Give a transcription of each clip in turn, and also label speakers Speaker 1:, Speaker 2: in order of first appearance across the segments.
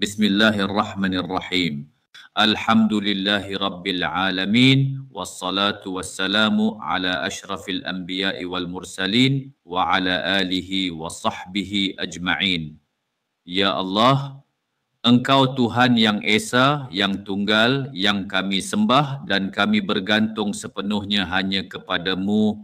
Speaker 1: Bismillahirrahmanirrahim. Alhamdulillahi rabbil alamin. Wassalatu wassalamu ala ashrafil anbiya'i wal mursalin wa ala alihi wa sahbihi ajma'in. Ya Allah, Engkau Tuhan yang Esa, yang Tunggal, yang kami sembah dan kami bergantung sepenuhnya hanya kepadamu.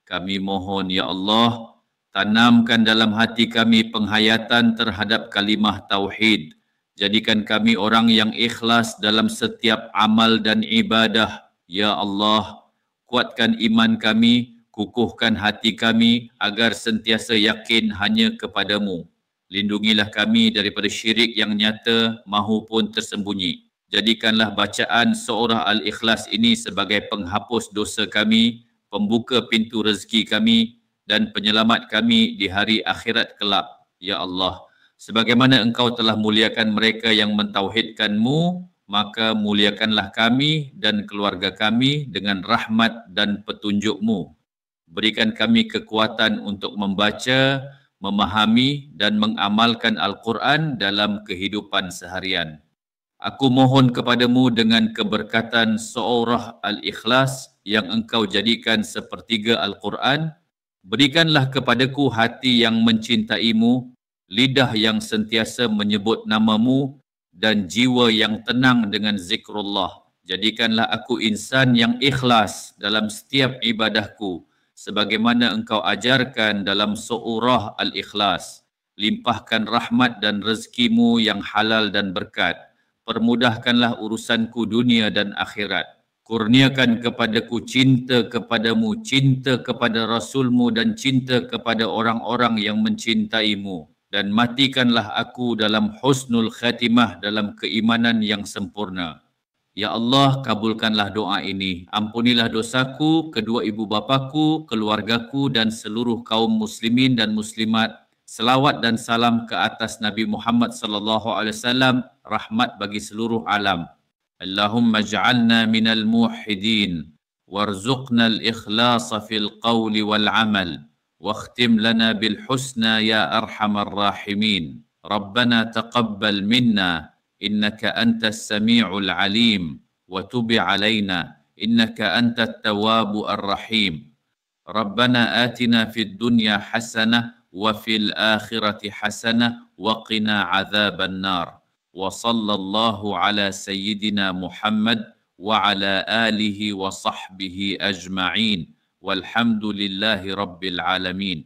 Speaker 1: Kami mohon, Ya Allah, tanamkan dalam hati kami penghayatan terhadap kalimah Tauhid. Jadikan kami orang yang ikhlas dalam setiap amal dan ibadah. Ya Allah, kuatkan iman kami, kukuhkan hati kami agar sentiasa yakin hanya kepadamu. Lindungilah kami daripada syirik yang nyata mahupun tersembunyi. Jadikanlah bacaan surah Al-Ikhlas ini sebagai penghapus dosa kami, pembuka pintu rezeki kami dan penyelamat kami di hari akhirat kelak. Ya Allah, sebagaimana Engkau telah muliakan mereka yang mentauhidkan-Mu, maka muliakanlah kami dan keluarga kami dengan rahmat dan petunjuk-Mu. Berikan kami kekuatan untuk membaca, memahami dan mengamalkan Al-Quran dalam kehidupan seharian. Aku mohon kepadamu dengan keberkatan surah Al-Ikhlas yang Engkau jadikan sepertiga Al-Quran, berikanlah kepadaku hati yang mencintaimu, lidah yang sentiasa menyebut namamu dan jiwa yang tenang dengan zikrullah. Jadikanlah aku insan yang ikhlas dalam setiap ibadahku, sebagaimana Engkau ajarkan dalam surah Al-Ikhlas. Limpahkan rahmat dan rezekimu yang halal dan berkat. Permudahkanlah urusanku dunia dan akhirat. Kurniakan kepadaku cinta kepadamu, cinta kepada Rasulmu dan cinta kepada orang-orang yang mencintaimu. Dan matikanlah aku dalam husnul khatimah, dalam keimanan yang sempurna. Ya Allah, kabulkanlah doa ini. Ampunilah dosaku, kedua ibu bapaku, keluargaku dan seluruh kaum muslimin dan muslimat. Selawat dan salam ke atas Nabi Muhammad sallallahu alaihi wasallam, rahmat bagi seluruh alam. Allahumma ja'alna minal muwahhidin warzuqna al-ikhlasa fil qawli wal amal واختم لنا بالحسنى يا أرحم الراحمين. ربنا تقبل منا إنك أنت السميع العليم وتب علينا إنك أنت التواب الرحيم. ربنا آتنا في الدنيا حسنة وفي الآخرة حسنة وقنا عذاب النار. وصلى الله على سيدنا محمد وعلى آله وصحبه أجمعين والحمد لله رب العالمين.